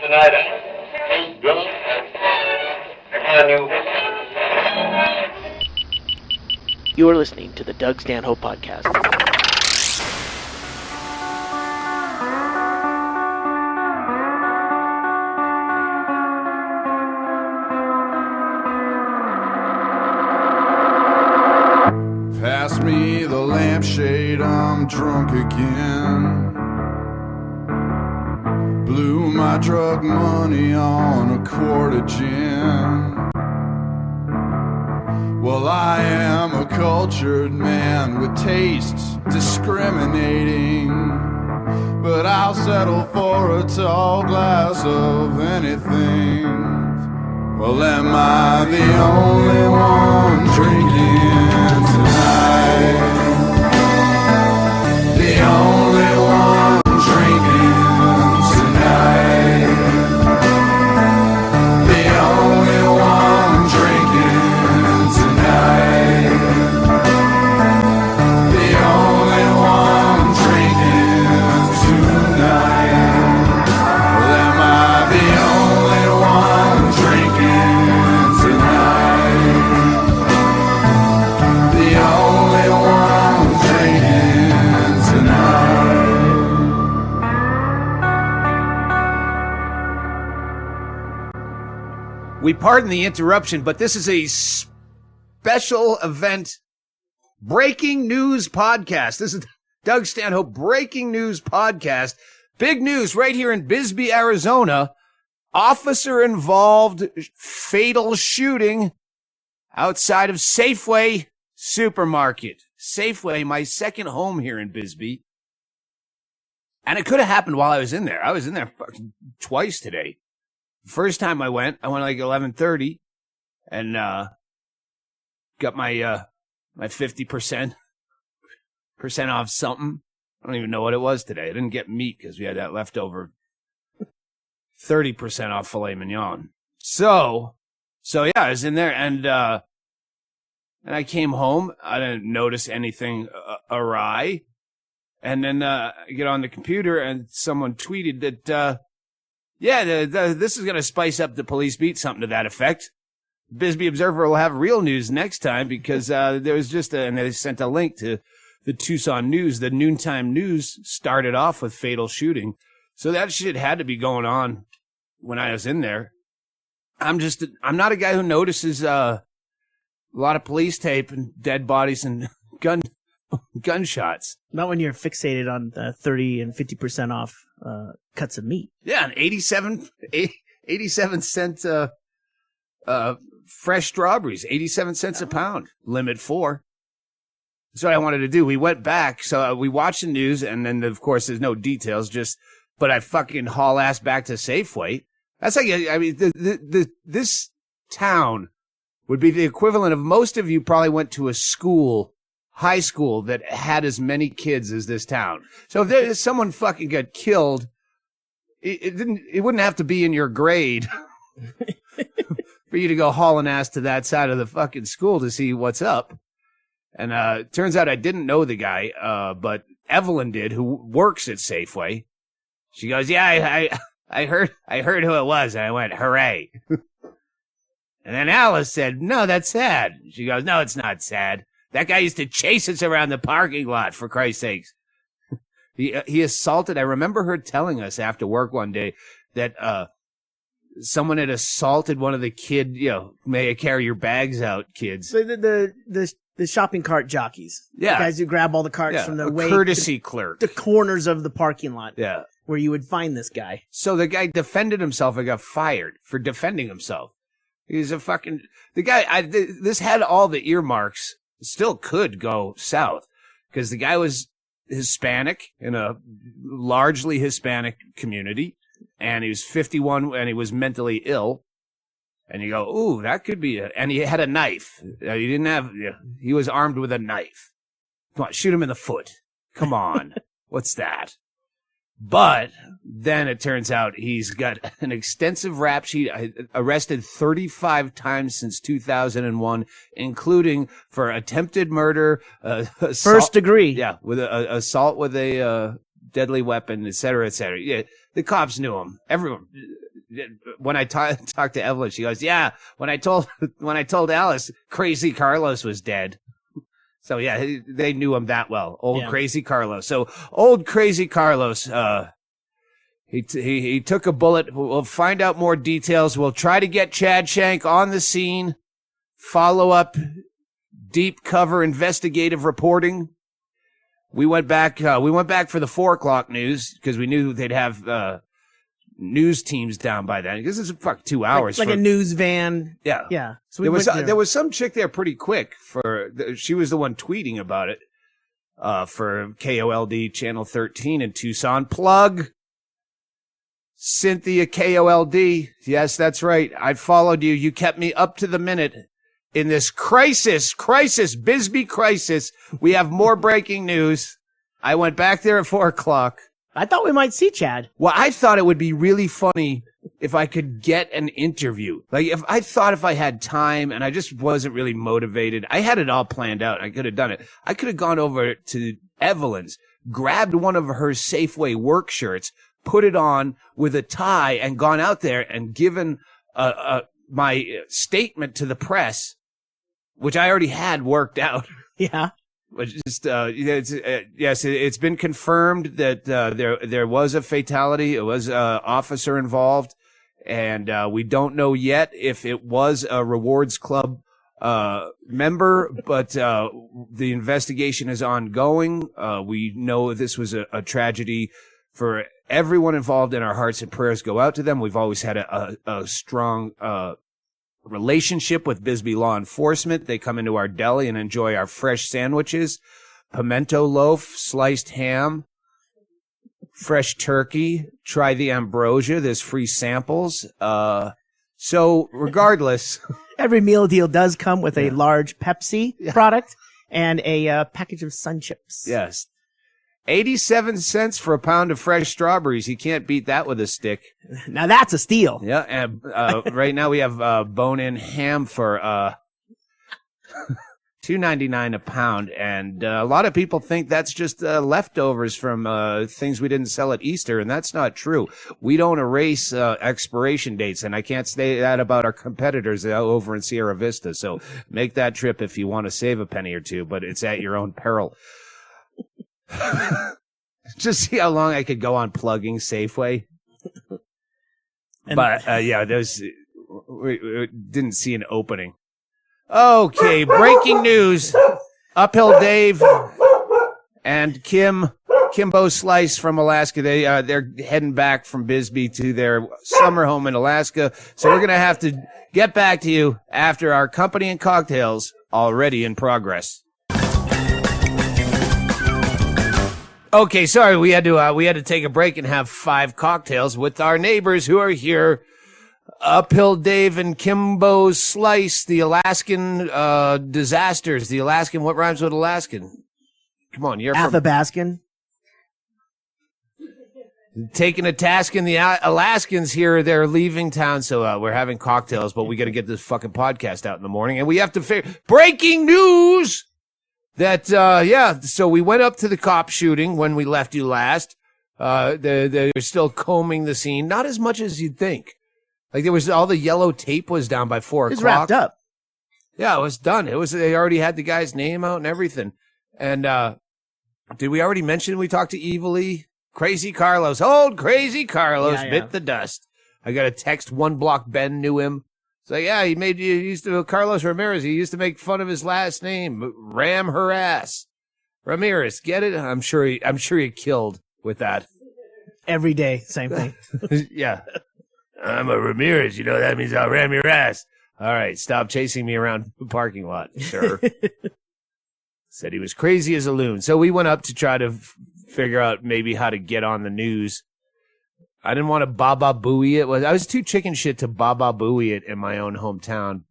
tonight. I knew. You are listening to the Doug Stanhope Podcast. Pass me the lampshade, I'm drunk again. Blew my drug money on a quart of gin. Well, I am a cultured man with tastes discriminating, but I'll settle for a tall glass of anything. Well, am I the only one drinking tonight? The only one drinking tonight. The only one drinking tonight. The only one drinking tonight. Well, am I the only one drinking tonight? The only one drinking tonight. We pardon the interruption, but this is a special event breaking news podcast. This is Doug Stanhope breaking news podcast. Big news right here in Bisbee, Arizona. Officer involved fatal shooting outside of Safeway supermarket. Safeway, my second home here in Bisbee. And it could have happened while I was in there. I was in there twice today. First time I went like 11:30 and got my 50% off something. I don't even know what it was today. I didn't get meat because we had that leftover 30% off filet mignon. So yeah, I was in there and I came home. I didn't notice anything awry. And then I get on the computer and someone tweeted that this is going to spice up the police beat, something to that effect. Bisbee Observer will have real news next time because there was and they sent a link to the Tucson News. The noontime news started off with fatal shooting. So that shit had to be going on when I was in there. I'm not a guy who notices a lot of police tape and dead bodies and gunshots. Not when you're fixated on 30 and 50% off cuts of meat. Yeah, and 87 cent fresh strawberries, 87 cents a pound, limit 4. That's what I wanted to do. We went back, so we watched the news, and then, of course, there's no details, but I fucking haul ass back to Safeway. That's like, I mean, this town would be the equivalent of most of you probably went to a high school that had as many kids as this town. So if someone fucking got killed, it wouldn't have to be in your grade for you to go hauling ass to that side of the fucking school to see what's up. And it turns out I didn't know the guy, but Evelyn did, who works at Safeway. She goes, "Yeah, I heard who it was," and I went, "Hooray!" And then Alice said, "No, that's sad." She goes, "No, it's not sad. That guy used to chase us around the parking lot, for Christ's sakes." He assaulted. I remember her telling us after work one day that someone had assaulted one of the kid, may I carry your bags out kids. So the shopping cart jockeys. Yeah. The guys who grab all the carts from the way. Courtesy clerk. The corners of the parking lot. Yeah. Where you would find this guy. So the guy defended himself and got fired for defending himself. He's a fucking... The guy, this had all the earmarks. Still could go south because the guy was Hispanic in a largely Hispanic community, and he was 51 and he was mentally ill. And you go, ooh, that could be it. And he had a knife. He was armed with a knife. Come on, shoot him in the foot. Come on. What's that? But then it turns out he's got an extensive rap sheet, arrested 35 times since 2001, including for attempted murder, first degree. Yeah, with assault with a deadly weapon, et cetera, et cetera. Yeah, the cops knew him. Everyone, when I talked to Evelyn, she goes, yeah, when I told Alice Crazy Carlos was dead. So yeah, they knew him that well. Old Crazy Carlos. So old Crazy Carlos, he took a bullet. We'll find out more details. We'll try to get Chad Shank on the scene. Follow up, deep cover investigative reporting. We went back for the 4:00 news because we knew they'd have news teams down by then. Because it's 2 hours. Like a news van. Yeah. Yeah. So there was some chick there pretty quick she was the one tweeting about it for KOLD Channel 13 in Tucson. Plug Cynthia KOLD. Yes, that's right. I followed you. You kept me up to the minute. In this crisis, Bisbee crisis, we have more breaking news. I went back there at 4:00. I thought we might see Chad. Well, I thought it would be really funny if I could get an interview. Like, if I had time and I just wasn't really motivated, I had it all planned out. I could have done it. I could have gone over to Evelyn's, grabbed one of her Safeway work shirts, put it on with a tie, and gone out there and given my statement to the press, which I already had worked out. Yeah. But just, it's been confirmed that there was a fatality. It was an officer involved, and we don't know yet if it was a Rewards Club member, but the investigation is ongoing. We know this was a tragedy for everyone involved, and our hearts and prayers go out to them. We've always had a strong relationship with Bisbee law enforcement. They come into our deli and enjoy our fresh sandwiches, pimento loaf, sliced ham, fresh turkey. Try the ambrosia. There's free samples. So regardless, every meal deal does come with a large Pepsi product and a package of Sun Chips. Yes. 87 cents for a pound of fresh strawberries. You can't beat that with a stick. Now that's a steal. Yeah, and right now we have bone-in ham for $2.99 a pound, and a lot of people think that's just leftovers from things we didn't sell at Easter, and that's not true. We don't erase expiration dates, and I can't say that about our competitors over in Sierra Vista. So make that trip if you want to save a penny or two, but it's at your own peril. Just see how long I could go on plugging Safeway. But we didn't see an opening. Okay, breaking news. Uphill Dave and KimboSlice from Alaska. They're heading back from Bisbee to their summer home in Alaska. So we're gonna have to get back to you after our company and cocktails already in progress. Okay, sorry, we had to take a break and have 5 cocktails with our neighbors who are here. Uphill Dave and KimboSlice, the Alaskan disasters. The Alaskan, what rhymes with Alaskan? Come on, you're from Athabaskan. Taking a task in the Alaskans here. They're leaving town, so we're having cocktails, but we got to get this fucking podcast out in the morning, and we have to breaking news. So we went up to the cop shooting when we left you last. They're still combing the scene. Not as much as you'd think. Like all the yellow tape was down by 4:00. It's wrapped up. Yeah, it was done. They already had the guy's name out and everything. And, did we already mention we talked to Evilly? Crazy Carlos. Old Crazy Carlos bit the dust. I got a text 1 block Ben knew him. So yeah, he used to Carlos Ramirez. He used to make fun of his last name, ram her ass. Ramirez, get it? I'm sure he killed with that. Every day, same thing. Yeah, I'm a Ramirez. You know that means I'll ram your ass. All right, stop chasing me around the parking lot, sir. Said he was crazy as a loon. So we went up to try to figure out maybe how to get on the news. I didn't want to Baba Booey it. I was too chicken shit to Baba Booey it in my own hometown.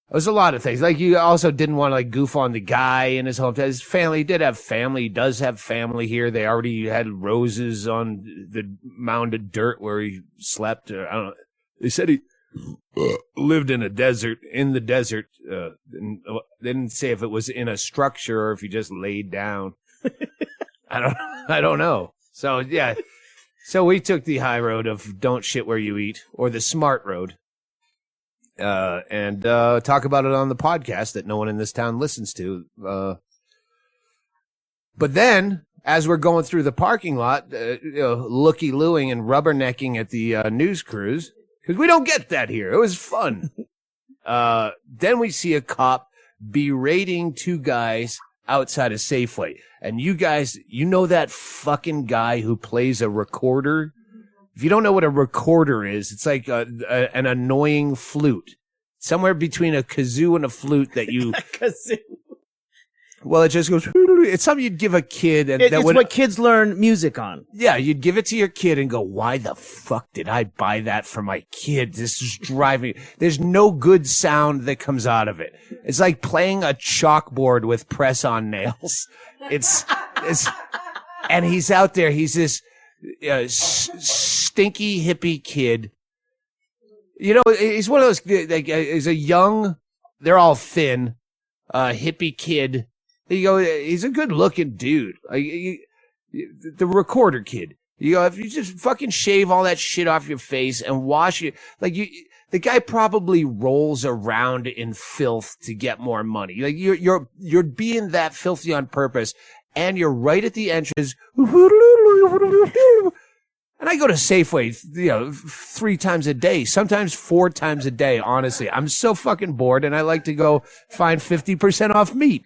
It was a lot of things. Like, you also didn't want to, like, goof on the guy in his hometown. His family, he did have family. He does have family here. They already had roses on the mound of dirt where he slept. I don't know. They said he lived in the desert. They didn't say if it was in a structure or if he just laid down. I don't know. So, yeah. So we took the high road of don't shit where you eat, or the smart road, and talk about it on the podcast that no one in this town listens to. But then, as we're going through the parking lot, looky-looing and rubbernecking at the news crews, because we don't get that here. It was fun. Then we see a cop berating two guys outside of Safeway. And you guys, you know that fucking guy who plays a recorder? If you don't know what a recorder is, it's like an annoying flute. Somewhere between a kazoo and a flute that you... Kazoo. Well, it just goes... It's something you'd give a kid. And it's what kids learn music on. Yeah, you'd give it to your kid and go, why the fuck did I buy that for my kid? This is driving... There's no good sound that comes out of it. It's like playing a chalkboard with press-on nails. It's... And he's out there. He's this stinky hippie kid. You know, he's one of those... he's a young... They're all thin. Hippie kid. You go, he's a good-looking dude. The recorder kid. You go, if you just fucking shave all that shit off your face and wash it, the guy probably rolls around in filth to get more money. Like you're being that filthy on purpose, and you're right at the entrance. And I go to Safeway, 3 times a day, sometimes 4 times a day. Honestly, I'm so fucking bored, and I like to go find 50% off meat.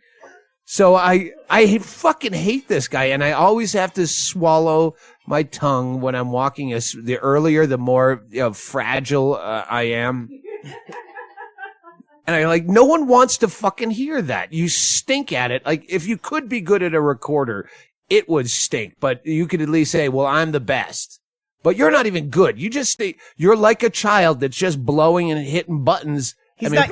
So I fucking hate this guy, and I always have to swallow my tongue when I'm walking. The earlier, the more fragile I am. And no one wants to fucking hear that. You stink at it. Like, if you could be good at a recorder, it would stink. But you could at least say, well, I'm the best. But you're not even good. You're like a child that's just blowing and hitting buttons. He's not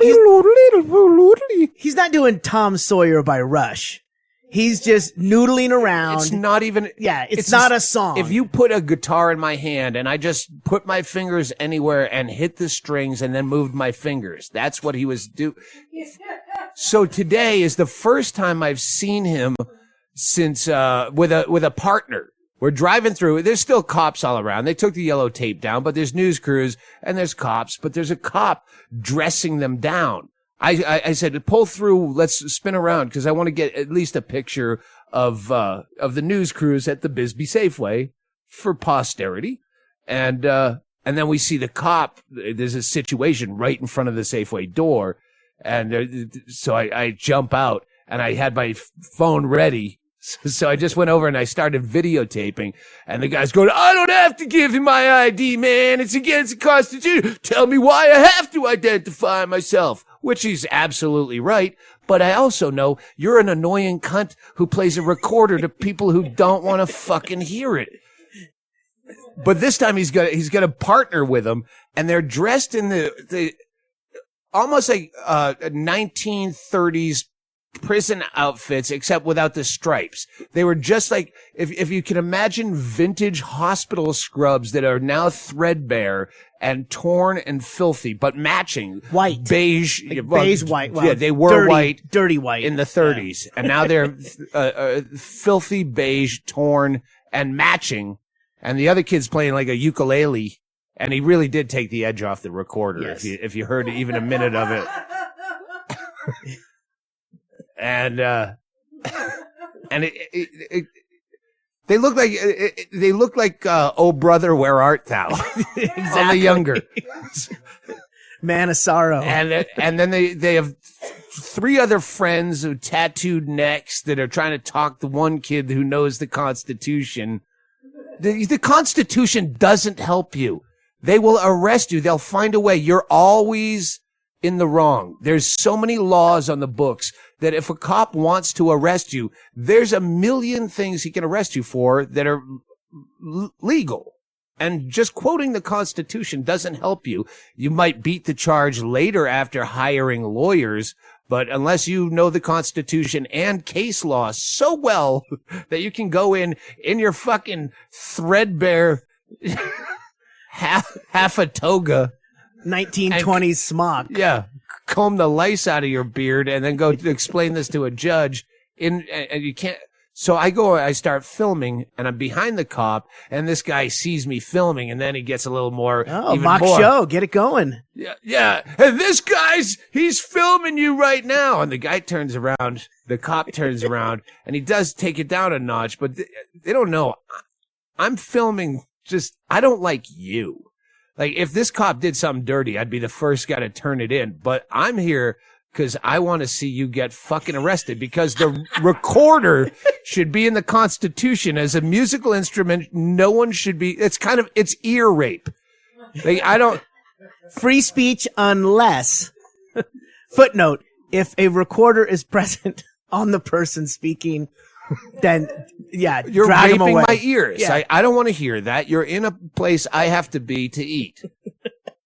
doing Tom Sawyer by Rush. He's just noodling around. It's not even... Yeah, it's not a song. If you put a guitar in my hand and I just put my fingers anywhere and hit the strings and then moved my fingers, that's what he was doing. So today is the first time I've seen him since with a partner. We're driving through. There's still cops all around. They took the yellow tape down, but there's news crews and there's cops, but there's a cop dressing them down. I said, pull through. Let's spin around because I want to get at least a picture of the news crews at the Bisbee Safeway for posterity. And then we see the cop. There's a situation right in front of the Safeway door. And so I jump out and I had my phone ready. So I just went over and I started videotaping, and the guy's going, I don't have to give him my ID, man. It's against the Constitution. Tell me why I have to identify myself, which he's absolutely right. But I also know you're an annoying cunt who plays a recorder to people who don't want to fucking hear it. But this time he's got a partner with him, and they're dressed in the almost like 1930s prison outfits, except without the stripes. They were just like, if you can imagine vintage hospital scrubs that are now threadbare and torn and filthy, but matching. White. Beige. Beige white. Well, yeah, they were white. Dirty white. In the 30s. Yeah. And now they're filthy beige, torn, and matching. And the other kid's playing like a ukulele. And he really did take the edge off the recorder, yes. if you heard even a minute of it. And they look like Oh Brother, Where Art Thou? Exactly. Only younger. Man of Sorrow. And then they have 3 other friends with tattooed necks that are trying to talk the one kid who knows the Constitution. The Constitution doesn't help you. They will arrest you. They'll find a way. You're always in the wrong. There's so many laws on the books that if a cop wants to arrest you, there's a million things he can arrest you for that are legal. And just quoting the Constitution doesn't help you. You might beat the charge later after hiring lawyers, but unless you know the Constitution and case law so well that you can go in your fucking threadbare half a toga, 1920s smock. Yeah. Comb the lice out of your beard and then go to explain this to a judge. And you can't. So I start filming, and I'm behind the cop, and this guy sees me filming, and then he gets a little more. Oh, even mock more. show. Get it going. Yeah. And this he's filming you right now. And the guy turns around, the cop turns around, and he does take it down a notch, but they don't know. I'm filming I don't like you. Like, if this cop did something dirty, I'd be the first guy to turn it in. But I'm here because I want to see you get fucking arrested, because the recorder should be in the Constitution as a musical instrument. No one should be, it's ear rape. Like, Free speech unless, footnote, if a recorder is present on the person speaking, then, yeah, you're drag them raping away. my ears. Yeah. I don't want to hear that. You're in a place I have to be to eat.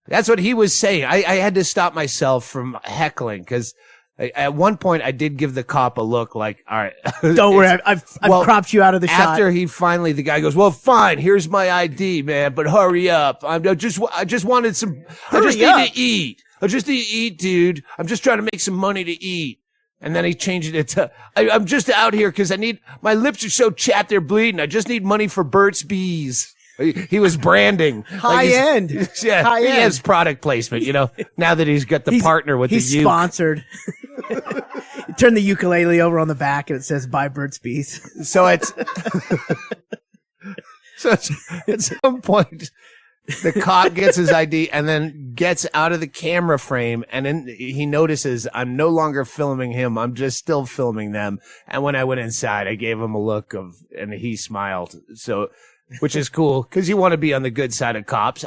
That's what he was saying. I had to stop myself from heckling, because at one point I did give the cop a look like, all right. Don't worry, I've cropped you out of the shot. After the guy goes, well, fine, here's my ID, man, but hurry up. I just wanted some, I just need to eat. I just need to eat, dude. I'm just trying to make some money to eat. And then he changed it to, I'm just out here because my lips are so chapped they're bleeding. I just need money for Burt's Bees. He was branding. High end. Yeah, High he end. has product placement, now that he's got the partner with he's the uke. sponsored. You turn the ukulele over on the back and it says, buy Burt's Bees. So at some point, the cop gets his ID and then gets out of the camera frame, and then he notices I'm no longer filming him. I'm just still filming them. And when I went inside, I gave him a look and he smiled. So, which is cool, because you want to be on the good side of cops.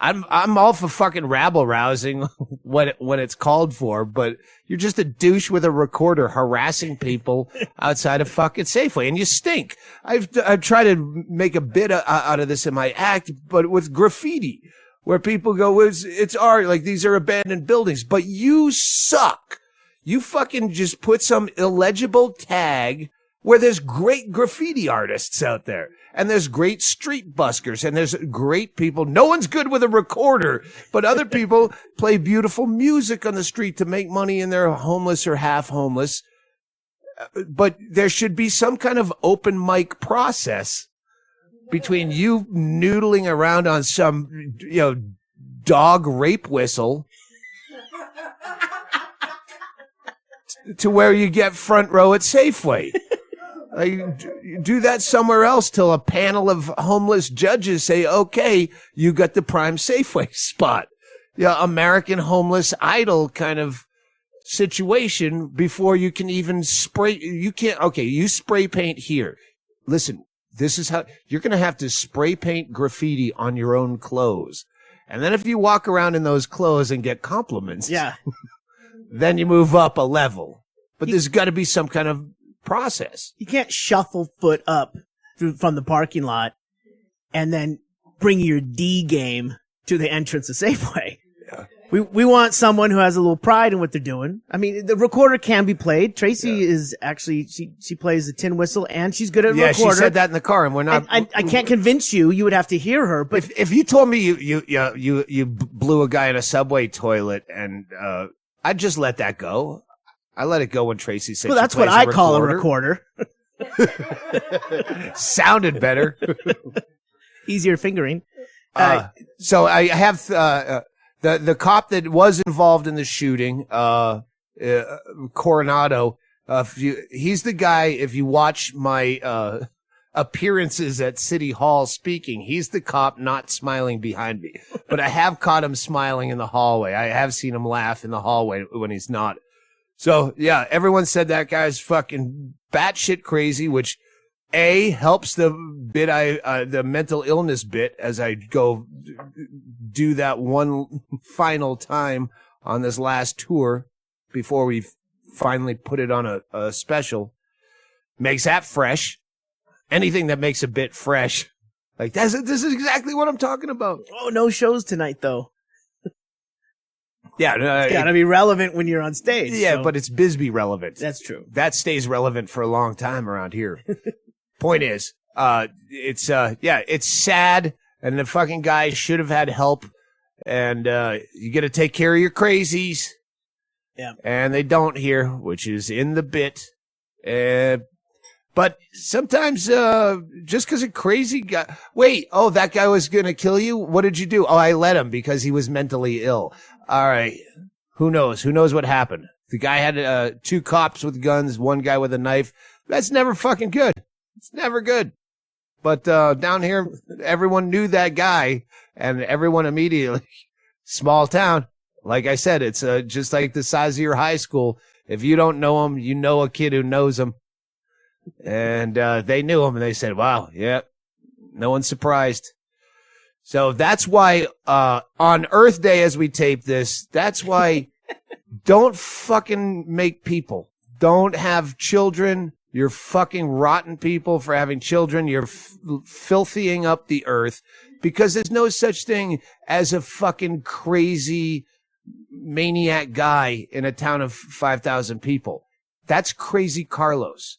I'm all for fucking rabble rousing when it's called for, but you're just a douche with a recorder harassing people outside of fucking Safeway, and you stink. I've tried to make a bit out of this in my act, but with graffiti, where people go, it's art, like these are abandoned buildings, but you suck. You fucking just put some illegible tag where there's great graffiti artists out there. And there's great street buskers, and there's great people. No one's good with a recorder, but other people play beautiful music on the street to make money, and they're homeless or half homeless. But there should be some kind of open mic process between you noodling around on some, dog rape whistle to where you get front row at Safeway. Do that somewhere else till a panel of homeless judges say, okay, you got the prime Safeway spot. American Homeless Idol kind of situation before you can even spray. You spray paint here. Listen, this is how you're going to have to spray paint graffiti on your own clothes. And then if you walk around in those clothes and get compliments, then you move up a level. But there's got to be some kind of process. You can't shuffle foot up from the parking lot and then bring your D game to the entrance of Safeway. Yeah. We want someone who has a little pride in what they're doing. I mean, the recorder can be played. Tracy is actually, she plays the tin whistle, and she's good at recorder. Yeah, she said that in the car, and we're not. I can't convince you. You would have to hear her. But if you told me you blew a guy in a subway toilet, and I'd just let that go. I let it go when Tracy said. Well, that's what I call a recorder. Sounded better. Easier fingering. So I have the cop that was involved in the shooting, Coronado. He's the guy. If you watch my appearances at City Hall speaking, he's the cop not smiling behind me. But I have caught him smiling in the hallway. I have seen him laugh in the hallway when he's not. So, yeah, everyone said that guy's fucking batshit crazy, which, A, helps the bit the mental illness bit as I go do that one final time on this last tour before we finally put it on a special. Makes that fresh. Anything that makes a bit fresh. Like, this is exactly what I'm talking about. Oh, no shows tonight, though. Yeah, it's gotta be relevant when you're on stage. Yeah, so. But it's Bisbee relevant. That's true. That stays relevant for a long time around here. Point is, it's sad, and the fucking guy should have had help, and you got to take care of your crazies. Yeah, and they don't here, which is in the bit. But But sometimes, just because a crazy guy, that guy was going to kill you. What did you do? Oh, I let him because he was mentally ill. All right. Who knows? Who knows what happened? The guy had 2 cops with guns, 1 guy with a knife. That's never fucking good. It's never good. But down here, everyone knew that guy, and everyone immediately, small town. Like I said, it's just like the size of your high school. If you don't know him, you know a kid who knows him. And they knew him, and they said, wow, yeah, no one's surprised. So that's why on Earth Day, as we tape this, that's why don't fucking make people. Don't have children. You're fucking rotten people for having children. You're filthying up the earth because there's no such thing as a fucking crazy maniac guy in a town of 5,000 people. That's Crazy Carlos.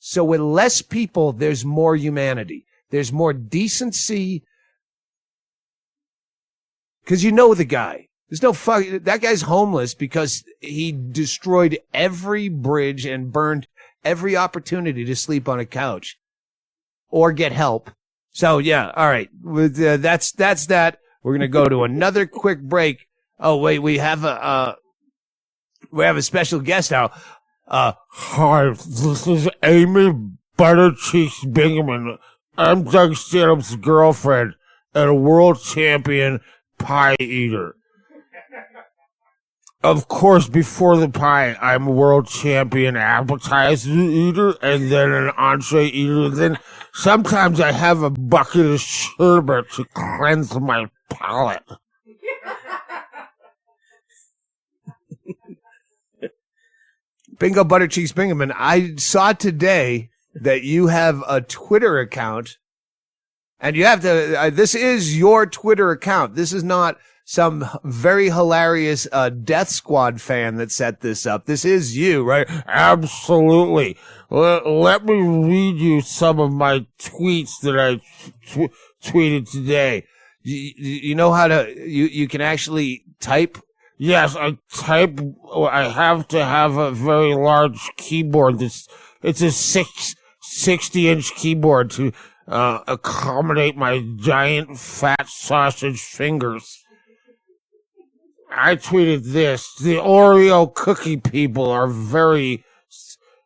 So with less people, there's more humanity. There's more decency. Because you know the guy. There's no fuck. That guy's homeless because he destroyed every bridge and burned every opportunity to sleep on a couch or get help. So yeah, all right. That's that. We're gonna go to another quick break. Oh wait, we have a special guest now. Hi, this is Amy Butter Cheeks Bingaman. I'm Doug Stanhope's girlfriend and a world champion pie eater. Of course, before the pie, I'm a world champion appetizer eater and then an entree eater. Then sometimes I have a bucket of sherbet to cleanse my palate. Bingo Butter Cheeks Bingaman, I saw today that you have a Twitter account, and you have to, this is your Twitter account. This is not some very hilarious Death Squad fan that set this up. This is you, right? Absolutely. Let me read you some of my tweets that I tweeted today. You know how to, you can actually type? Yes, I type. I have to have a very large keyboard. It's a 60-inch keyboard to accommodate my giant fat sausage fingers. I tweeted this. The Oreo cookie people are very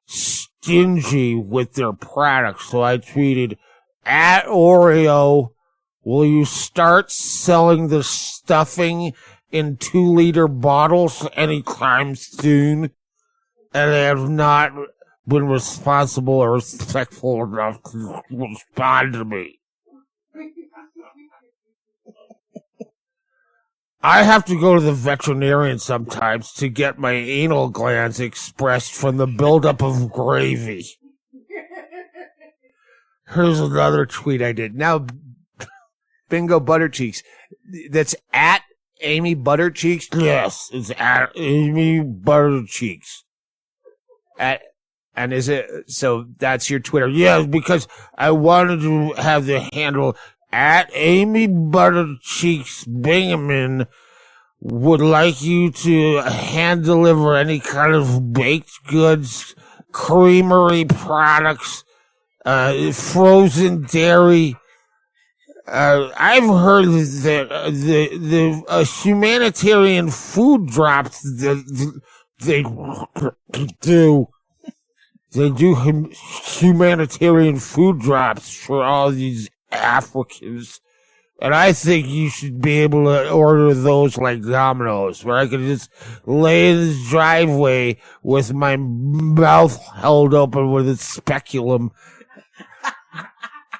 stingy with their products. So I tweeted, at Oreo, will you start selling the stuffing in 2-liter bottles anytime soon? And they have not been responsible or respectful enough to respond to me. I have to go to the veterinarian sometimes to get my anal glands expressed from the buildup of gravy. Here's another tweet I did. Now, Bingo Butter Cheeks. That's at Amy Butter Cheeks? Yes, it's at Amy Butter Cheeks. And is it, so that's your Twitter? Yeah, because I wanted to have the handle at Amy Butter Cheeks Bingaman. Would like you to hand deliver any kind of baked goods, creamery products, frozen dairy. I've heard that the humanitarian food drops that they do humanitarian food drops for all these Africans. And I think you should be able to order those like Domino's, where I could just lay in the driveway with my mouth held open with a speculum,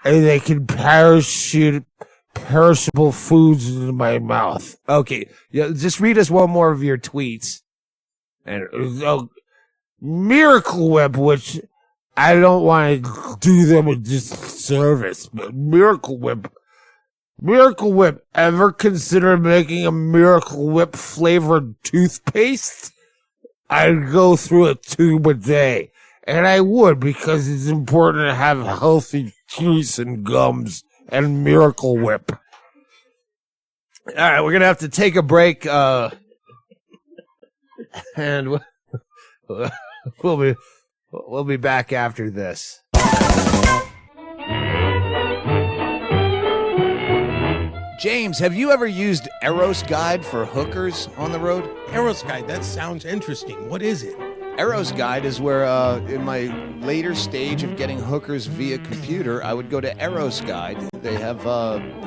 and they can parachute perishable foods into my mouth. Okay, yeah, just read us one more of your tweets. And Miracle Whip, which I don't want to do them a disservice, but Miracle Whip, ever consider making a Miracle Whip flavored toothpaste? I'd go through a tube a day. And I would, because it's important to have healthy teeth and gums and Miracle Whip. All right, we're going to have to take a break, and we'll be back after this. James, have you ever used Eros Guide for hookers on the road? Eros Guide, that sounds interesting. What is it? Eros Guide is where, in my later stage of getting hookers via computer, I would go to Eros Guide. They have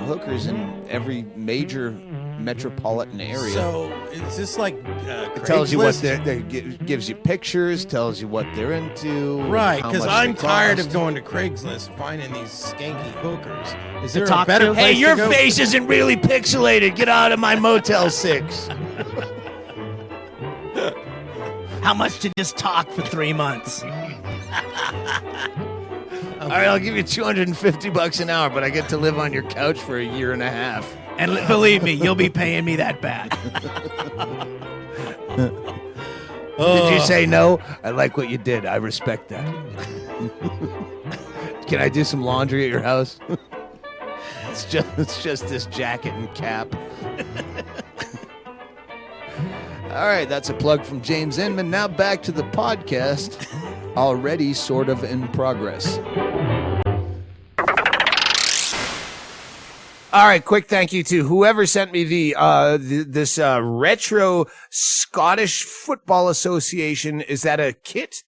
hookers in every major metropolitan area. So is this like it tells you what Craigslist? gives you pictures, tells you what they're into. Right, how because much I'm they tired cost. of going to Craigslist and finding these skanky hookers. Is there a talk better to? place Hey, your to go? face isn't really pixelated. Get out of my Motel 6. How much to just talk for 3 months? All right, I'll give you $250 an hour, but I get to live on your couch for a year and a half. And believe me, you'll be paying me that back. Did you say no? I like what you did. I respect that. Can I do some laundry at your house? It's just this jacket and cap. All right, that's a plug from James Inman. Now back to the podcast, already sort of in progress. All right, quick thank you to whoever sent me this retro Scottish Football Association. Is that a kit?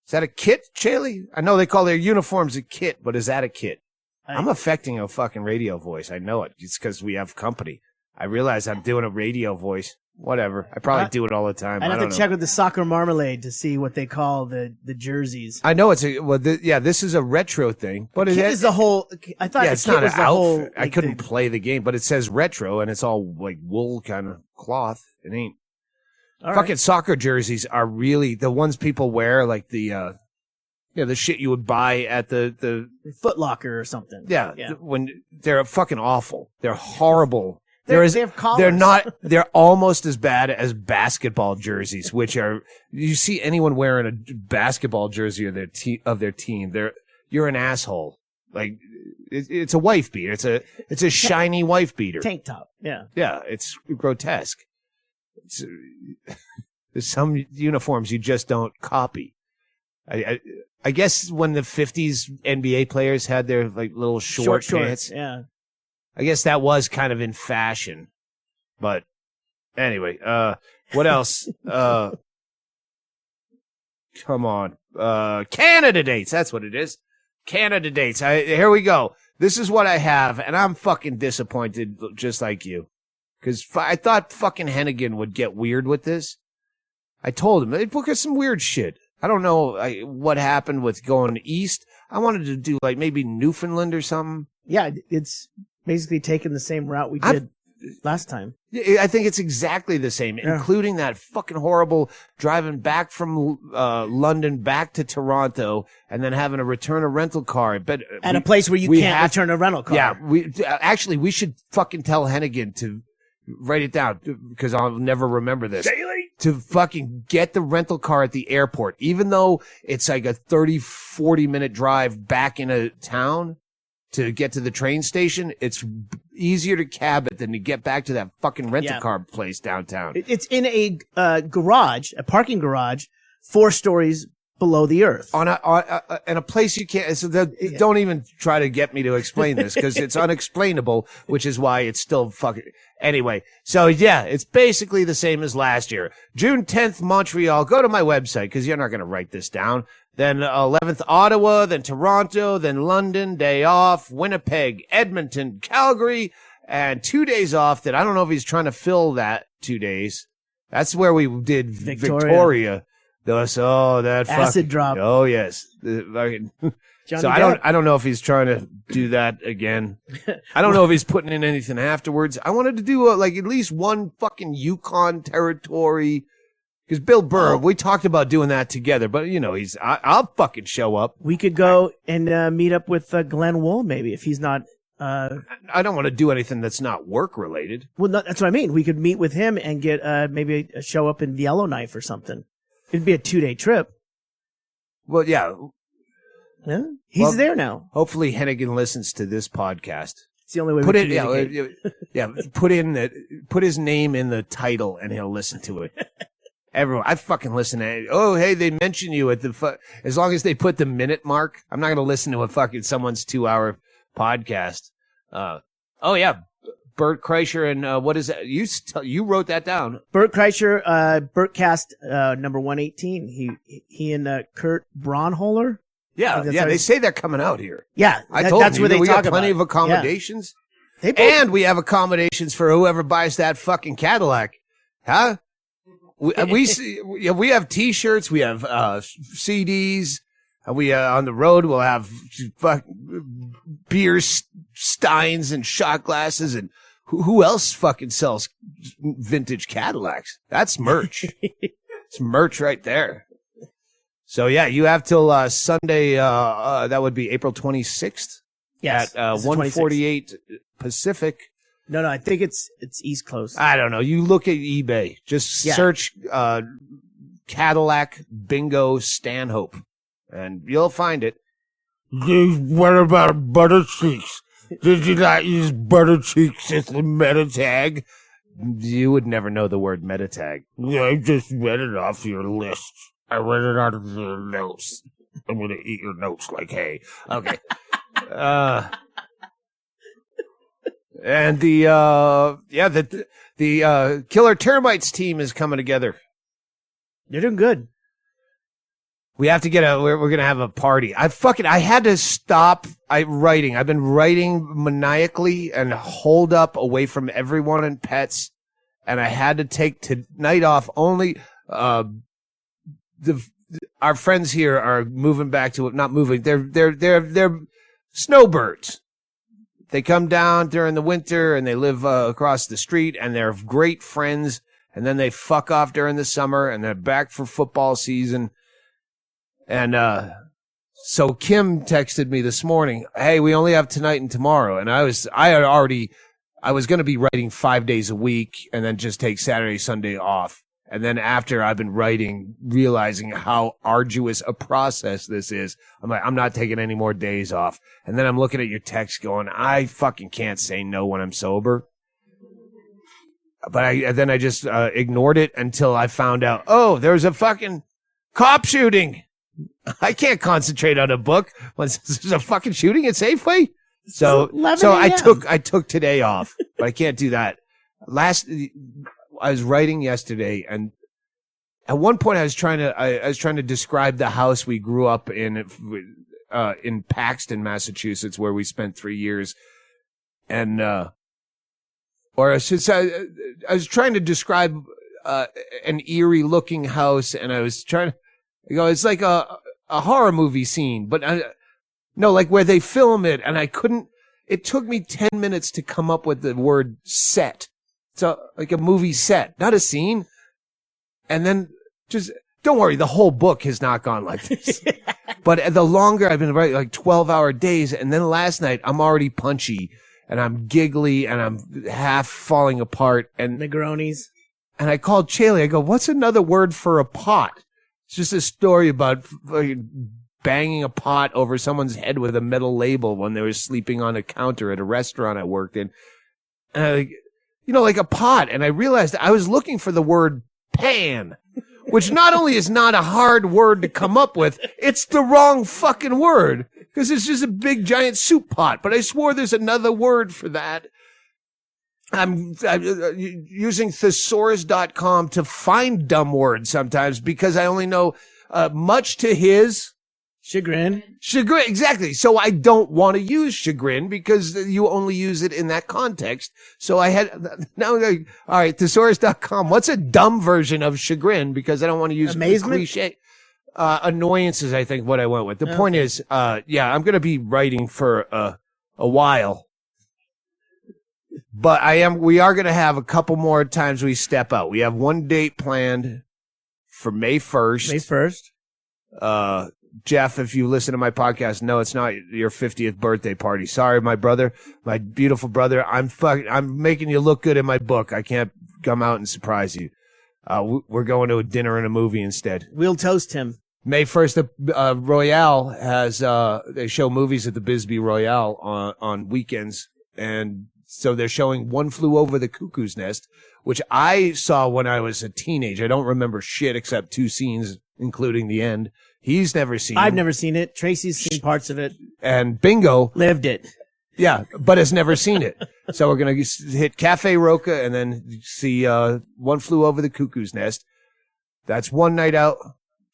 Is that a kit, Chaille? I know they call their uniforms a kit, but is that a kit? I'm affecting a fucking radio voice. I know it. It's because we have company. I realize I'm doing a radio voice. Whatever. I probably do it all the time. I'd have to check with the Soccer Marmalade to see what they call the jerseys. I know it's this is a retro thing, but Kit is the whole. I thought it's kit not an was the outfit. whole. I couldn't play the game, but it says retro and it's all like wool kind of cloth. It ain't. Fucking soccer jerseys are really the ones people wear, like the shit you would buy at the Foot Locker or something. yeah. When they're fucking awful. They're horrible. They have collars. They're not. They're almost as bad as basketball jerseys, which are. You see anyone wearing a basketball jersey of their team, you're an asshole. Like it's a wife beater. It's a shiny wife beater. Tank top. Yeah. Yeah, it's grotesque. There's some uniforms you just don't copy. I guess when the 50s NBA players had their like little short pants. Yeah. I guess that was kind of in fashion, but anyway, what else? Come on. Canada dates. That's what it is. Canada dates. Here we go. This is what I have, and I'm fucking disappointed just like you. Because I thought fucking Hennigan would get weird with this. I told him, they book us some weird shit. I don't know what happened with going east. I wanted to do like maybe Newfoundland or something. Yeah, it's basically taking the same route we did last time. I think it's exactly the same, including that fucking horrible driving back from London back to Toronto and then having to return a rental car. But At a place where you can't return a rental car. Yeah, we should fucking tell Hennigan to write it down because I'll never remember this. To fucking get the rental car at the airport, even though it's like a 30-40 minute drive back into town. To get to the train station, it's easier to cab it than to get back to that fucking rental car place downtown. It's in a garage, a parking garage, 4 stories below the earth. In a place you can't. So don't even try to get me to explain this because it's unexplainable, which is why it's still fucking. Anyway, so yeah, it's basically the same as last year. June 10th, Montreal. Go to my website because you're not going to write this down. Then 11th, Ottawa, then Toronto, then London, day off, Winnipeg, Edmonton, Calgary, and 2 days off that I don't know if he's trying to fill that 2 days. That's where we did Victoria. That acid drop. Oh, yes. So I don't know if he's trying to do that again. I don't know if he's putting in anything afterwards. I wanted to do at least one fucking Yukon territory. Because Bill Burr, we talked about doing that together, but I'll fucking show up. We could go and meet up with Glenn Wool maybe if he's not. I don't want to do anything that's not work related. Well, that's what I mean. We could meet with him and get maybe a show up in Yellowknife or something. It'd be a 2-day trip. Well, yeah. Yeah, he's there now. Hopefully, Hennigan listens to this podcast. It's the only way we can communicate. Put his name in the title, and he'll listen to it. Everyone, I fucking listen to it. Oh, hey, they mention you at the as long as they put the minute mark. I'm not going to listen to a fucking someone's 2-hour podcast. Oh yeah, Bert Kreischer and what is that? You wrote that down. Bert Kreischer, Bertcast number 118. He and Kurt Braunholer. Yeah, they say they're coming out here. Yeah, I told that's you, where they we talk got plenty about of accommodations. Yeah. And we have accommodations for whoever buys that fucking Cadillac. Huh? We have T-shirts, we have CDs, and we on the road we'll have beer steins and shot glasses, and who else fucking sells vintage Cadillacs? That's merch. It's merch right there. So yeah, you have till Sunday. That would be April 26th. Yes, at 148 Pacific. No, I think it's East Coast. I don't know. You look at eBay. Just search Cadillac Bingo Stanhope, and you'll find it. What about Butter Cheeks? Did you not use Butter Cheeks as the meta tag? You would never know the word meta tag. Yeah, I just read it off your list. I read it out of your notes. I'm gonna eat your notes like hay. Okay. And the Killer Termites team is coming together. They're doing good. We have to we're going to have a party. I had to stop writing. I've been writing maniacally and holed up away from everyone and pets. And I had to take tonight off. Only, our friends here are moving back to not moving. They're snowbirds. They come down during the winter and they live across the street and they're great friends. And then they fuck off during the summer and they're back for football season. And so Kim texted me this morning, hey, we only have tonight and tomorrow. And I was going to be writing 5 days a week and then just take Saturday, Sunday off. And then after I've been writing, realizing how arduous a process this is, I'm like, I'm not taking any more days off. And then I'm looking at your text going, I fucking can't say no when I'm sober. But I just ignored it until I found out, oh, there's a fucking cop shooting. I can't concentrate on a book when there's a fucking shooting at Safeway. So I took today off, but I can't do that. I was writing yesterday, and at one point I was trying to describe the house we grew up in Paxton, Massachusetts, where we spent 3 years, and or I should say, I was trying to describe an eerie looking house, and I was trying to go. It's like a horror movie scene, but no, like where they film it, and I couldn't. It took me 10 minutes to come up with the word set. So like a movie set, not a scene. And then just don't worry, the whole book has not gone like this. But the longer I've been writing, like 12-hour days, and then last night I'm already punchy and I'm giggly and I'm half falling apart and Negronis. And I called Chaille. I go, what's another word for a pot? It's just a story about banging a pot over someone's head with a metal label when they were sleeping on a counter at a restaurant I worked in. And like a pot. And I realized I was looking for the word pan, which not only is not a hard word to come up with, it's the wrong fucking word because it's just a big giant soup pot. But I swore there's another word for that. I'm using thesaurus.com to find dumb words sometimes because I only know much to his chagrin. Exactly. So I don't want to use chagrin because you only use it in that context. So I had now, all right, thesaurus.com. What's a dumb version of chagrin? Because I don't want to use cliche. Annoyances, I think, what I went with. The point is, I'm going to be writing for a while. But we are going to have a couple more times we step out. We have one date planned for May 1st. May 1st. Jeff, if you listen to my podcast, no, it's not your 50th birthday party. Sorry, my brother, my beautiful brother. I'm making you look good in my book. I can't come out and surprise you. We're going to a dinner and a movie instead. We'll toast him. May 1st, the Royale has, they show movies at the Bisbee Royale on weekends. And So they're showing One Flew Over the Cuckoo's Nest, which I saw when I was a teenager. I don't remember shit except 2 scenes, including the end. He's never seen I've never seen it. Tracy's seen parts of it. And Bingo Lived it. yeah, but has never seen it. So we're going to hit Cafe Roca and then see One Flew Over the Cuckoo's Nest. That's one night out,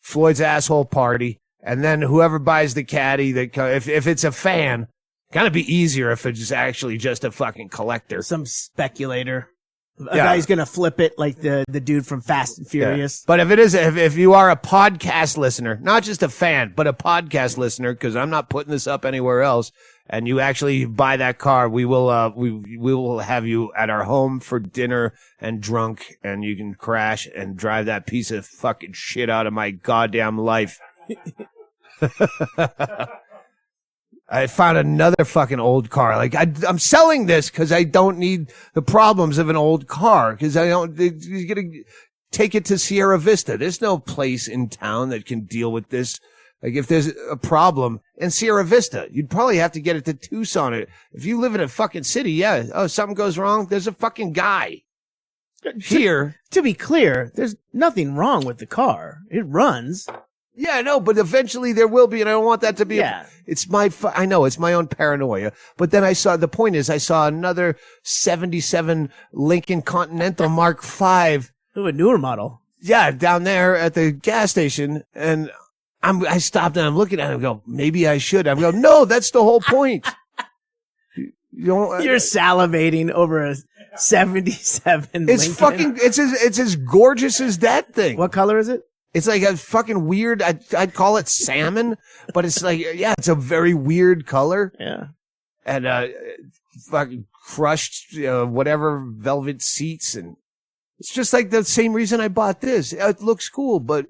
Floyd's asshole party, and then whoever buys the caddy, if it's a fan, kind of be easier if it's actually just a fucking collector. Some speculator. A guy who's going to flip it like the dude from Fast and Furious. Yeah. But if you are a podcast listener, not just a fan, but a podcast listener, because I'm not putting this up anywhere else, and you actually buy that car, we will have you at our home for dinner and drunk, and you can crash and drive that piece of fucking shit out of my goddamn life. I found another fucking old car. Like I'm selling this because I don't need the problems of an old car. Because you're gonna take it to Sierra Vista. There's no place in town that can deal with this. Like if there's a problem in Sierra Vista, you'd probably have to get it to Tucson. If you live in a fucking city, yeah. Oh, something goes wrong. There's a fucking guy here. To be clear, there's nothing wrong with the car. It runs. Yeah, I know, but eventually there will be, and I don't want that to be. Yeah. I know, it's my own paranoia. But then I saw another 77 Lincoln Continental Mark V. Ooh, a newer model. Yeah, down there at the gas station, and I stopped and I'm looking at it and go, maybe I should. I'm going, no, that's the whole point. You're salivating over a 77 It's Lincoln. fucking, it's as gorgeous as that thing. What color is it? It's like a fucking weird, I'd call it salmon, but it's like, yeah, it's a very weird color. Yeah. And, fucking crushed, whatever velvet seats. And it's just like the same reason I bought this. It looks cool, but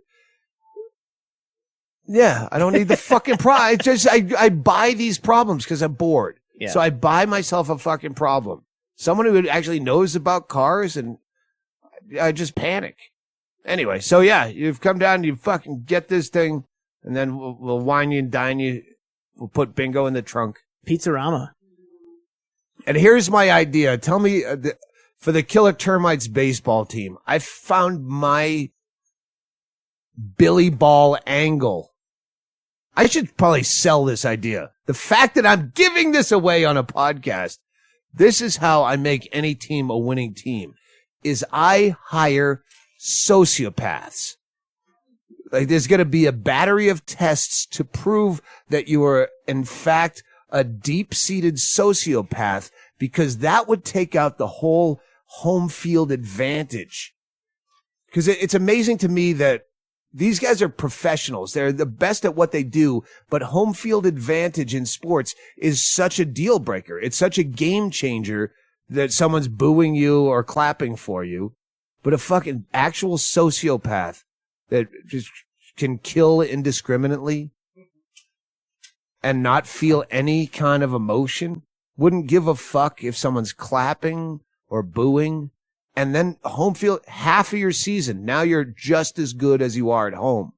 yeah, I don't need the fucking I buy these problems because I'm bored. Yeah. So I buy myself a fucking problem. Someone who actually knows about cars, and I just panic. Anyway, so yeah, you've come down, you fucking get this thing, and then we'll wine you and dine you. We'll put Bingo in the trunk. Pizzarama. And here's my idea. Tell me, for the Killer Termites baseball team, I found my Billy Ball angle. I should probably sell this idea. The fact that I'm giving this away on a podcast, this is how I make any team a winning team, is I hire sociopaths. Like there's going to be a battery of tests to prove that you are in fact a deep-seated sociopath, because that would take out the whole home field advantage. Because it's amazing to me that these guys are professionals. They're the best at what they do, but home field advantage in sports is such a deal breaker. It's such a game changer that someone's booing you or clapping for you. But a fucking actual sociopath that just can kill indiscriminately and not feel any kind of emotion, wouldn't give a fuck if someone's clapping or booing, and then home field half of your season, now you're just as good as you are at home.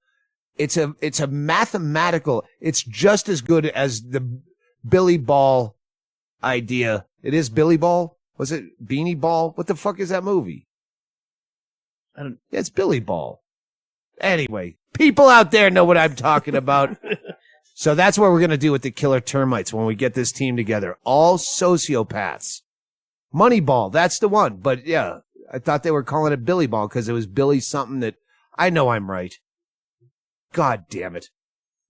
It's a mathematical, it's just as good as the Billy Ball idea. It is Billy Ball? Was it Beanie Ball? What the fuck is that movie? It's Billy Ball. Anyway, people out there know what I'm talking about. So that's what we're going to do with the Killer Termites when we get this team together. All sociopaths. Moneyball, that's the one. But yeah, I thought they were calling it Billy Ball because it was Billy something that I know I'm right. God damn it.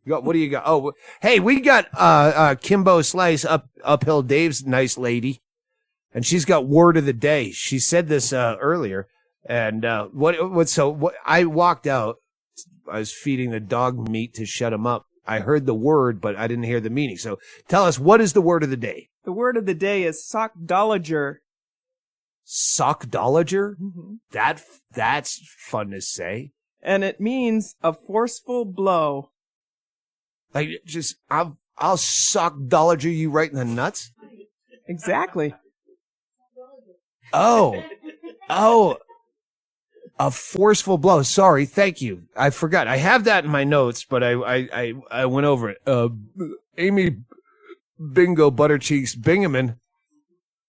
What do you got? Oh, hey, we got KimboSlice, Uphill Dave's nice lady. And she's got word of the day. She said this earlier. And what I walked out. I was feeding the dog meat to shut him up. I heard the word, but I didn't hear the meaning. So tell us, what is the word of the day? The word of the day is sockdolager. Sockdolager? Mm-hmm. That's fun to say. And it means a forceful blow. Like, just, I'll sockdolager you right in the nuts? Exactly. Oh, a forceful blow. Sorry. Thank you. I forgot. I have that in my notes, but I went over it. Amy Bingo Butter Cheeks Bingaman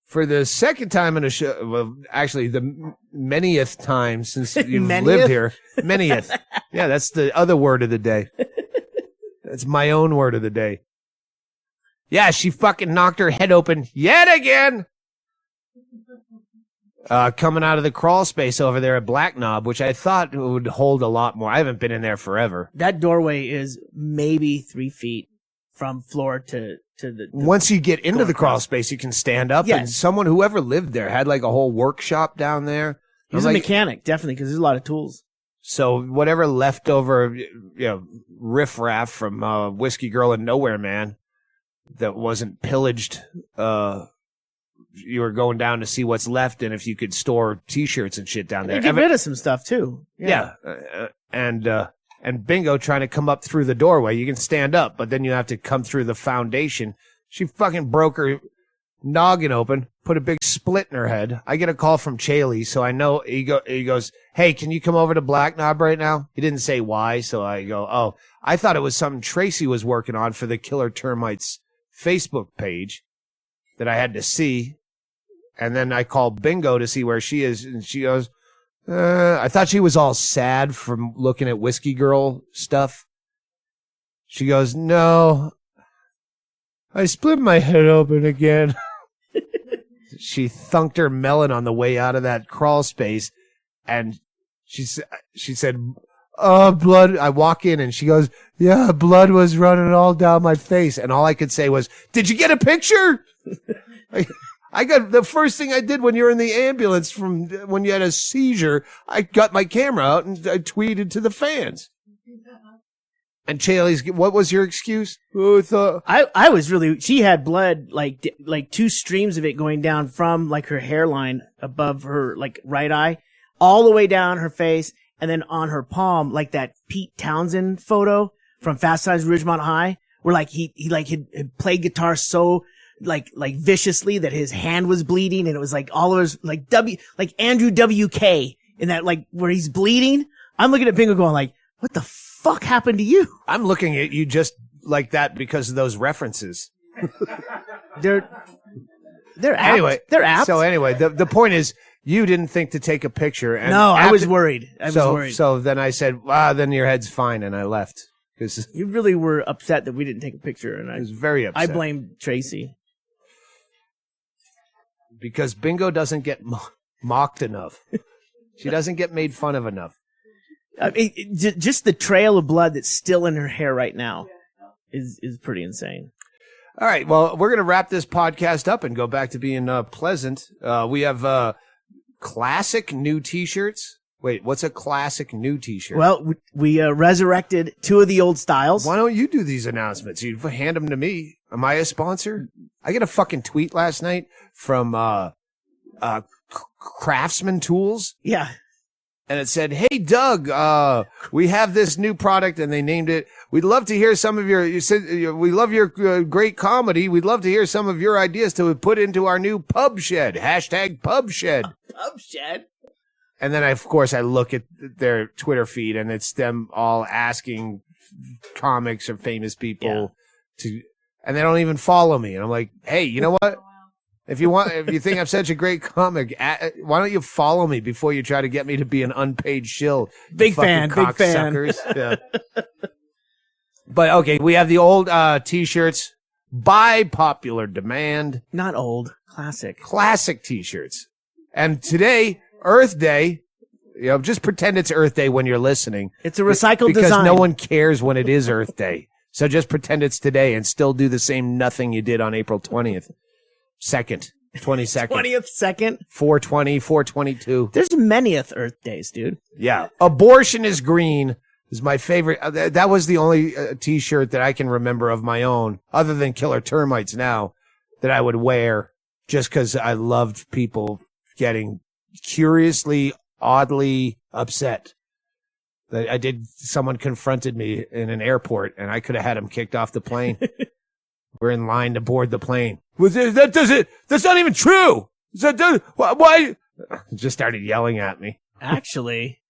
For the second time in a show, well, actually the manyth time since you've Manyth? lived here. Manyth. Yeah, that's the other word of the day. That's my own word of the day. Yeah, she fucking knocked her head open yet again. Coming out of the crawl space over there at Black Knob, which I thought would hold a lot more. I haven't been in there forever. That doorway is maybe 3 feet from floor to the Once you get into door the crawl across. space, you can stand up. Yes. And someone, whoever lived there, had like a whole workshop down there. He was I'm a like, mechanic, definitely, because there's a lot of tools. So whatever leftover, riffraff from Whiskey Girl and Nowhere Man that wasn't pillaged, you were going down to see what's left and if you could store T-shirts and shit down there. They get rid of some stuff too. Yeah. And Bingo trying to come up through the doorway. You can stand up, but then you have to come through the foundation. She fucking broke her noggin open, put a big split in her head. I get a call from Chaille, so I know he goes, "Hey, can you come over to Black Knob right now?" He didn't say why, so I go, "Oh, I thought it was something Tracy was working on for the Killer Termites Facebook page that I had to see." And then I called Bingo to see where she is, and she goes, I thought she was all sad from looking at Whiskey Girl stuff. She goes, "No, I split my head open again." She thunked her melon on the way out of that crawl space, and she said, "Oh, blood." I walk in, and she goes, "Yeah, blood was running all down my face." And all I could say was, "Did you get a picture?" I got the first thing I did when you were in the ambulance from when you had a seizure. I got my camera out and I tweeted to the fans. And Chaille's, what was your excuse? Oh, I was really, she had blood, like 2 streams of it going down from like her hairline above her like right eye, all the way down her face, and then on her palm, like that Pete Townsend photo from Fast Times at Ridgemont High, where like he had played guitar so like viciously that his hand was bleeding, and it was like all of his like Andrew WK in that like where he's bleeding. I'm looking at Bingo going like, what the fuck happened to you? I'm looking at you just like that because of those references. They're apt. Anyway, they're apt. So anyway, the point is, you didn't think to take a picture. And no, I was worried. So then I said, then your head's fine, and I left because you really were upset that we didn't take a picture, and I was very upset. I blamed Tracy. Because Bingo doesn't get mocked enough. She doesn't get made fun of enough. I mean, just the trail of blood that's still in her hair right now is pretty insane. All right, well, we're going to wrap this podcast up and go back to being pleasant. We have classic new T-shirts. Wait, what's a classic new T-shirt? Well, we resurrected 2 of the old styles. Why don't you do these announcements? You hand them to me. Am I a sponsor? I get a fucking tweet last night from Craftsman Tools. Yeah. And it said, "Hey, Doug, we have this new product," and they named it. "We'd love to hear some of you said, we love your great comedy. We'd love to hear some of your ideas to put into our new pub shed. #pub shed. Pub shed. And then, of course, I look at their Twitter feed, and it's them all asking comics or famous people to, and they don't even follow me. And I'm like, hey, you know what? If you think I'm such a great comic, why don't you follow me before you try to get me to be an unpaid shill? Big fan. Yeah. But okay, we have the old T-shirts by popular demand. Not old, classic T-shirts. And today, Earth Day. Just pretend it's Earth Day when you're listening. It's a recycled because design. no one cares when it is Earth Day. So just pretend it's today and still do the same nothing you did on April 20th. 22nd. 20th second. 420, 422. There's manyth Earth Days, dude. Yeah. Abortion is green is my favorite. That was the only T-shirt that I can remember of my own, other than Killer Termites now, that I would wear just because I loved people getting curiously, oddly upset. Someone confronted me in an airport, and I could have had him kicked off the plane. We're in line to board the plane. That's not even true. Why? Just started yelling at me. Actually,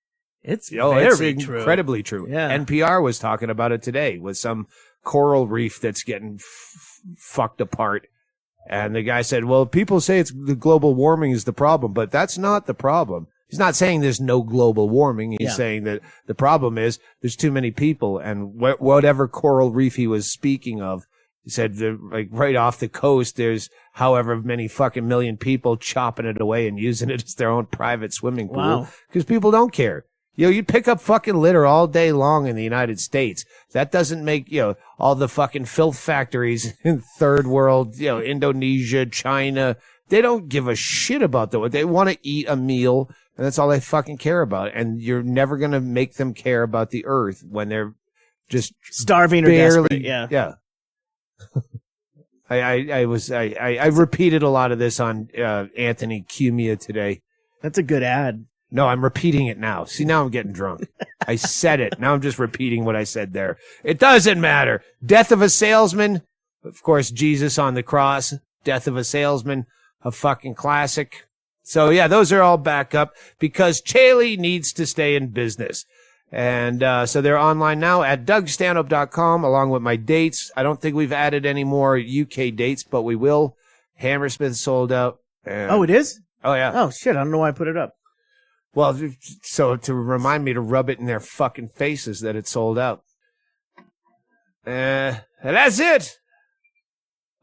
it's it's very true. Incredibly true. Yeah. NPR was talking about it today with some coral reef that's getting fucked apart. And the guy said, well, people say it's the global warming is the problem, but that's not the problem. He's not saying there's no global warming. He's saying that the problem is there's too many people. And whatever coral reef he was speaking of, he said, like right off the coast, there's however many fucking million people chopping it away and using it as their own private swimming pool. Because people don't care. You pick up fucking litter all day long in the United States. That doesn't make, all the fucking filth factories in third world, Indonesia, China. They don't give a shit about that. They want to eat a meal, and that's all they fucking care about. And you're never going to make them care about the earth when they're just starving barely, or desperate. Yeah. I repeated a lot of this on Anthony Cumia today. That's a good ad. No, I'm repeating it now. See, now I'm getting drunk. I said it. Now I'm just repeating what I said there. It doesn't matter. Death of a salesman. Of course, Jesus on the cross. Death of a salesman. A fucking classic. So, yeah, those are all back up because Chaille needs to stay in business. And so they're online now at DougStanhope.com along with my dates. I don't think we've added any more UK dates, but we will. Hammersmith sold out. Oh, it is? Oh, yeah. Oh, shit. I don't know why I put it up. Well, so to remind me to rub it in their fucking faces that it sold out. And that's it.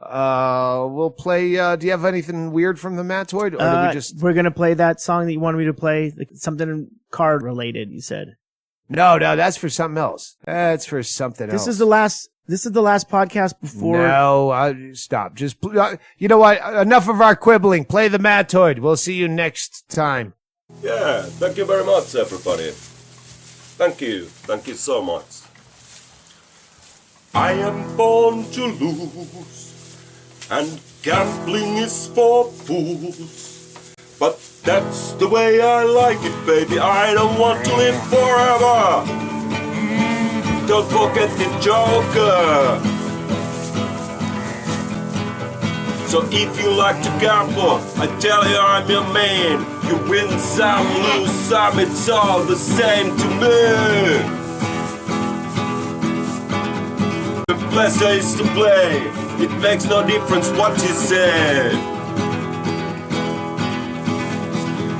We'll play, do you have anything weird from the Mattoid? Or do we we're going to play that song that you wanted me to play, something card related, you said. No, that's for something else. That's for something else. This is the last podcast before. No, stop. Just, you know what? Enough of our quibbling. Play the Mattoid. We'll see you next time. Yeah, thank you very much, everybody. Thank you so much. I am born to lose, and gambling is for fools. But that's the way I like it, baby. I don't want to live forever. Don't forget the Joker. So if you like to gamble, I tell you I'm your man. You win some, lose some, it's all the same to me. The pleasure is to play, it makes no difference what you say.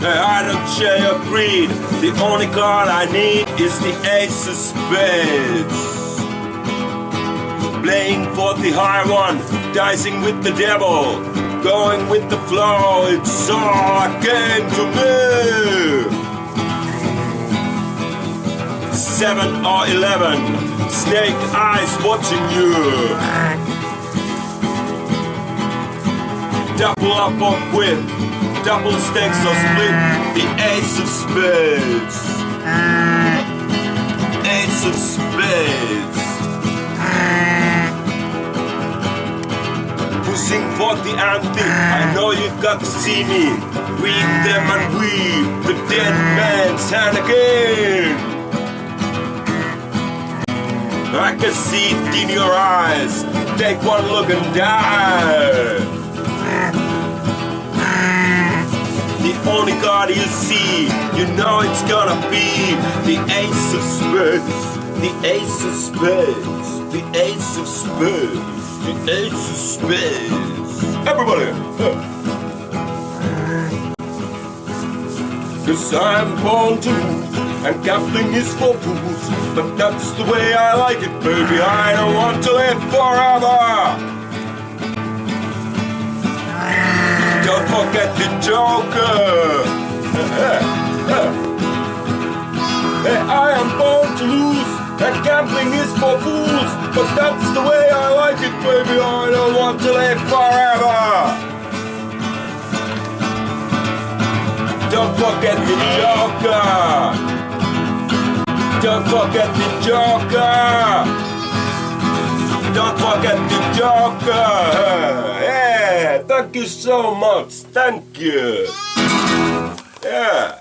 I don't share your creed, the only card I need is the Ace of Spades. Playing for the high one, dicing with the devil, going with the flow, it's all came to me. 7 or 11, snake eyes watching you. Double up or quit, double stakes or split, the Ace of Spades. Ace of Spades. Pushing for the ante, I know you got to see me. Read them and weave the dead man's hand again. I can see it in your eyes. Take one look and die. The only card you see, you know it's gonna be the Ace of Spades. The Ace of Spades. The Ace of Spades. The Ace of Spades. Everybody! 'Cause I'm born to lose, and gambling is for fools. But that's the way I like it, baby. I don't want to live forever. Don't forget the Joker. Hey, I am born to lose, and gambling is for fools. But that's the way I like it, baby. I don't want to live forever. Don't forget the Joker. Don't forget the Joker. Don't forget the Joker. Yeah, thank you so much. Thank you. Yeah.